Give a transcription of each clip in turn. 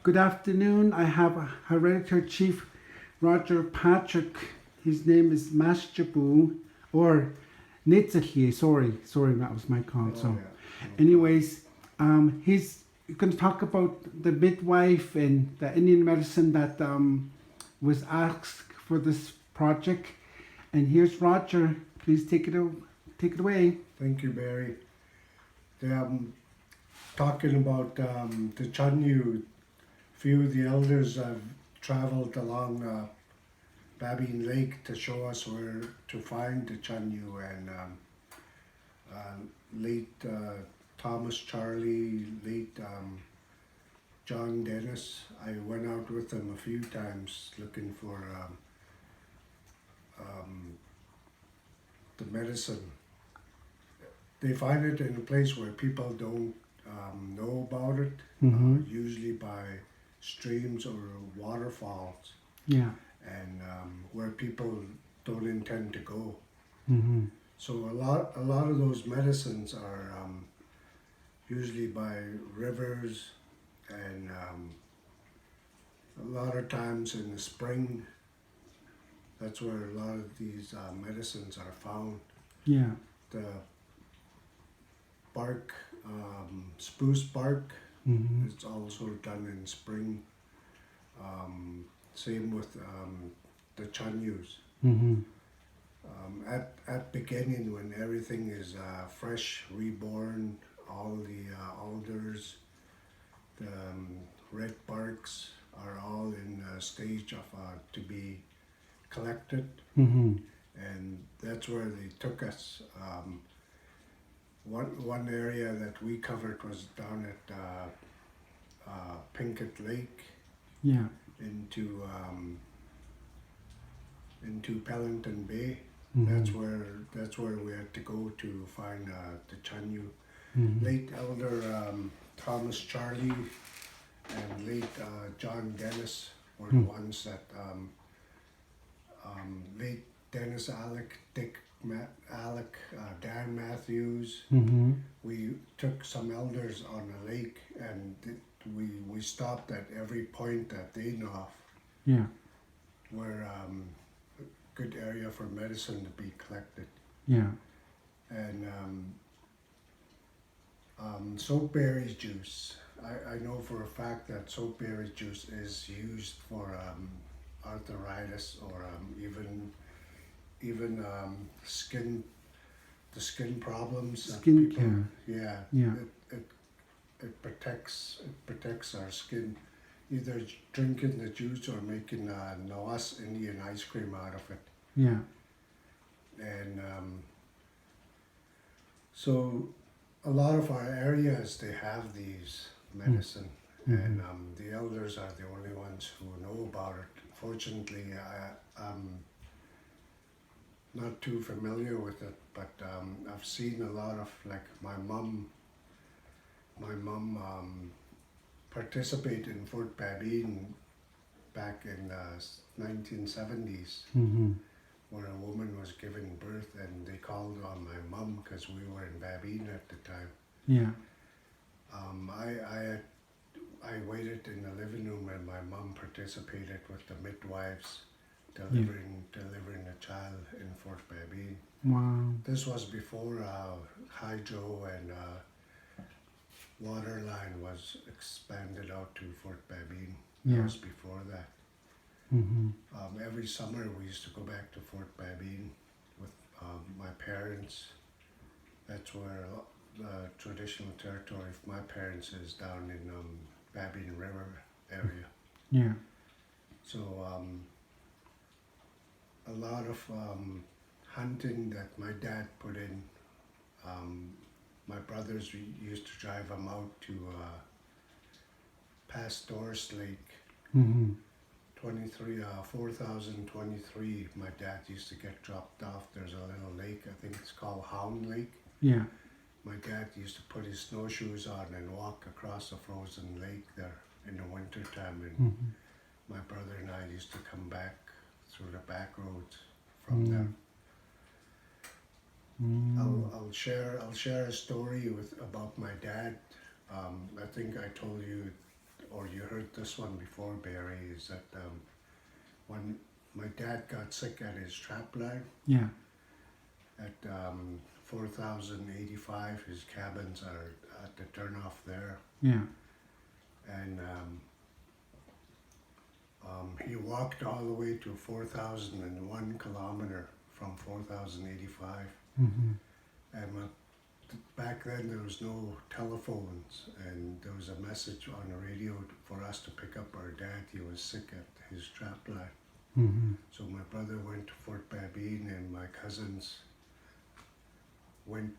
Good afternoon. I have Hereditary Chief Roger Patrick. His name is Masjabu or Nitzahi. Sorry, that was my call. Oh, So, yeah. No anyways, he's going to talk about the midwife and the Indian medicine that was asked for this project. And here's Roger. Please take it away. Thank you, Barry. Talking about the Chanyu, few of the elders have traveled along Babine Lake to show us where to find the Chanyu, and late Thomas Charlie, late John Dennis. I went out with them a few times looking for the medicine. They find it in a place where people don't know about it, usually by streams or waterfalls, Yeah. and where people don't intend to go. Mm-hmm. So a lot of those medicines are usually by rivers, and a lot of times in the spring. That's where a lot of these medicines are found. Yeah. The bark, spruce bark, Mm-hmm. it's also done in spring. Same with the chanyus. Mm-hmm. At beginning, when everything is fresh, reborn, all the alders, the red barks are all in a stage of to be collected, Mm-hmm. and that's where they took us. One area that we covered was down at Pinkett Lake Yeah. into Pellington Bay. Mm-hmm. That's where we had to go to find the Chanyu. Mm-hmm. Late elder Thomas Charlie and late John Dennis were the ones that late Dennis Alec, Dick Alec, Dan Matthews. Mm-hmm. We took some elders on the lake, and we stopped at every point that they know of Yeah. where a good area for medicine to be collected. Yeah. And soapberry juice. I know for a fact that soapberry juice is used for arthritis or even the skin problems. that Skin people- care. Yeah. Yeah. It protects our skin. Either drinking the juice or making Noah's Indian ice cream out of it. Yeah. And so a lot of our areas, they have these medicine, and the elders are the only ones who know about it. Fortunately, I'm not too familiar with it, but I've seen a lot of, like my mom participated in Fort Babine back in the 1970s, Mm-hmm. where a woman was giving birth, and they called on my mom because we were in Babine at the time. Yeah. I waited in the living room, and my mom participated with the midwives delivering a child in Fort Babine. Wow. This was before hydro and water line was expanded out to Fort Babine. That Yeah. was before that. Mm-hmm. Every summer we used to go back to Fort Babine with my parents. That's where the traditional territory of my parents is, down in Babine River area. Yeah. So a lot of hunting that my dad put in. My brothers used to drive them out to past Doris Lake. Mm-hmm. 4023, my dad used to get dropped off. There's a little lake, I think it's called Hound Lake. Yeah. My dad used to put his snowshoes on and walk across the frozen lake there in the winter time, and Mm-hmm. my brother and I used to come back through the back roads from there. I'll share a story about my dad. I think I told you or you heard this one before, Barry, is that when my dad got sick at his trap line Yeah. at 4085, his cabins are at the turnoff there, Yeah. and he walked all the way to 4001 kilometer from 4085, Mm-hmm. and back then there was no telephones, and there was a message on the radio for us to pick up our dad. He was sick at his trap line. Mm-hmm. So my brother went to Fort Babine, and my cousins went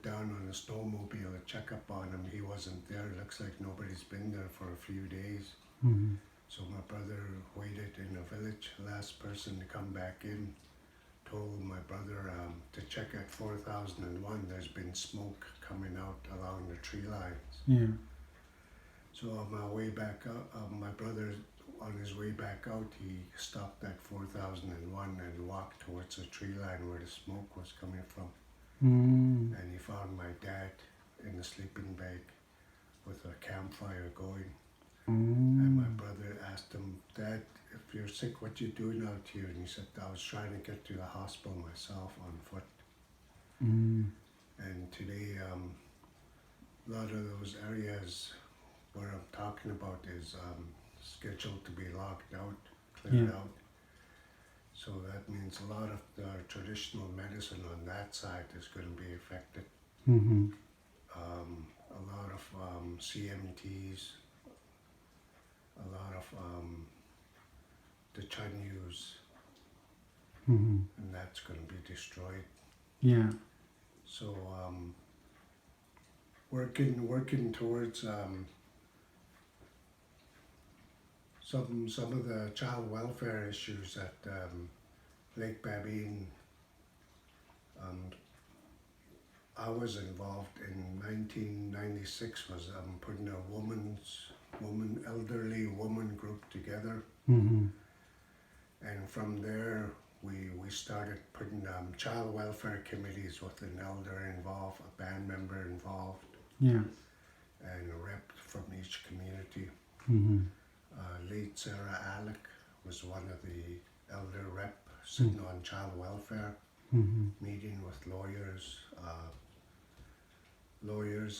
down on a snowmobile to check up on him. He wasn't there. Looks like nobody's been there for a few days. Mm-hmm. So my brother waited in a village. Last person to come back in told my brother to check at 4001. There's been smoke coming out along the tree lines. Yeah. So on my way back out, my brother, on his way back out, he stopped at 4001 and walked towards the tree line where the smoke was coming from. Mm. And he found my dad in a sleeping bag with a campfire going. And my brother asked him, Dad, if you're sick, what you doing out here? And he said, I was trying to get to the hospital myself on foot. Mm. And today, a lot of those areas where I'm talking about is scheduled to be locked out, cleared Yeah. out. So that means a lot of the traditional medicine on that side is going to be affected. Mm-hmm. A lot of CMTs, a lot of the Chanyus, Mm-hmm. and that's going to be destroyed. Yeah. So working towards some of the child welfare issues at Lake Babine. I was involved in 1996. Was putting a elderly woman group together, Mm-hmm. and from there we started putting child welfare committees with an elder involved, a band member involved, Yeah. and a rep from each community. Mm-hmm. Late Sarah Alec was one of the elder rep sitting on child welfare, Mm-hmm. meeting with lawyers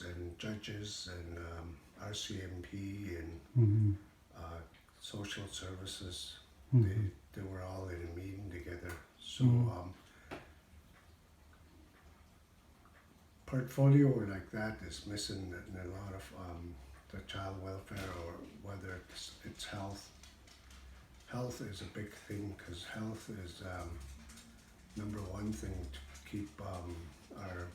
and judges and RCMP and Mm-hmm. social services. Mm-hmm. They were all in a meeting together. So portfolio like that is missing in a lot of the child welfare, or whether it's health. Health is a big thing, because health is number one thing to keep our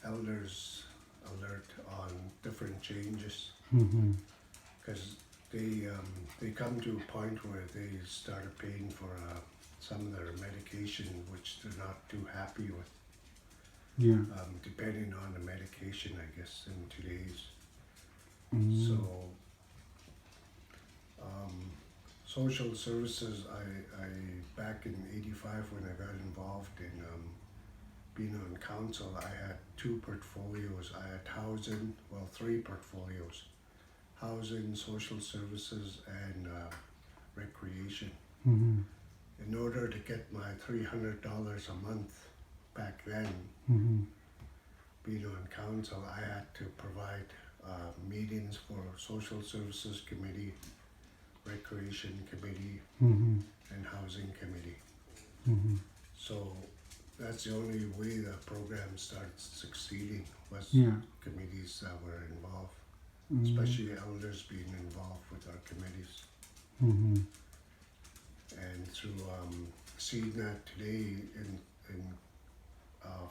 elders alert on different changes, Mm-hmm. because they come to a point where they started paying for some of their medication, which they're not too happy with. Yeah. Depending on the medication, I guess, in today's. Mm. So, social services, I back in '85 when I got involved in being on council, I had 2 portfolios. I had housing, well, 3 portfolios: housing, social services, and recreation. Mm-hmm. In order to get my $300 a month back then, Mm-hmm. being on council, I had to provide meetings for social services committee, recreation committee, Mm-hmm. and housing committee. Mm-hmm. So that's the only way the program started succeeding, was Yeah. committees that were involved, Mm-hmm. especially elders being involved with our committees. Mm-hmm. And through seeing that today in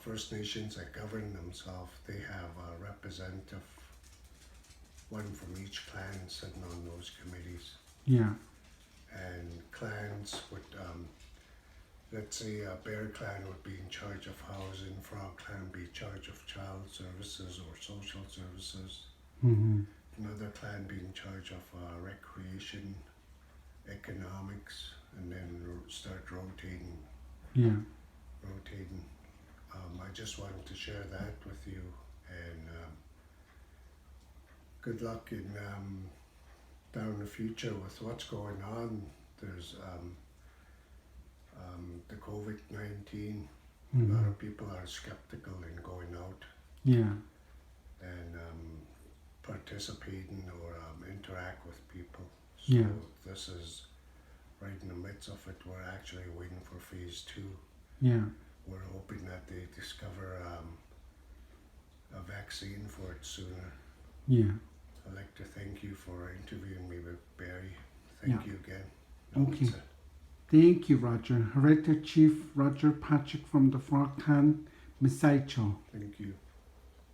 First Nations that govern themselves, they have a representative, one from each clan, sitting on those committees. Yeah. And clans would, let's say a Bear Clan would be in charge of housing, Frog Clan would be in charge of child services or social services, Mm-hmm. another clan be in charge of recreation, economics, and then start rotating. Yeah. I just wanted to share that with you, and good luck in down the future with what's going on. There's the COVID-19. A lot of people are skeptical in going out Yeah. and participating or interact with people. So Yeah. this is right in the midst of it. We're actually waiting for phase 2. Yeah. We're hoping that they discover a vaccine for it sooner. Yeah. I'd like to thank you for interviewing me with Barry. Thank Yeah. you again. Okay. That's it. Thank you, Roger. Hereditary Chief Roger Patrick from the Forcan Misaicho. Thank you.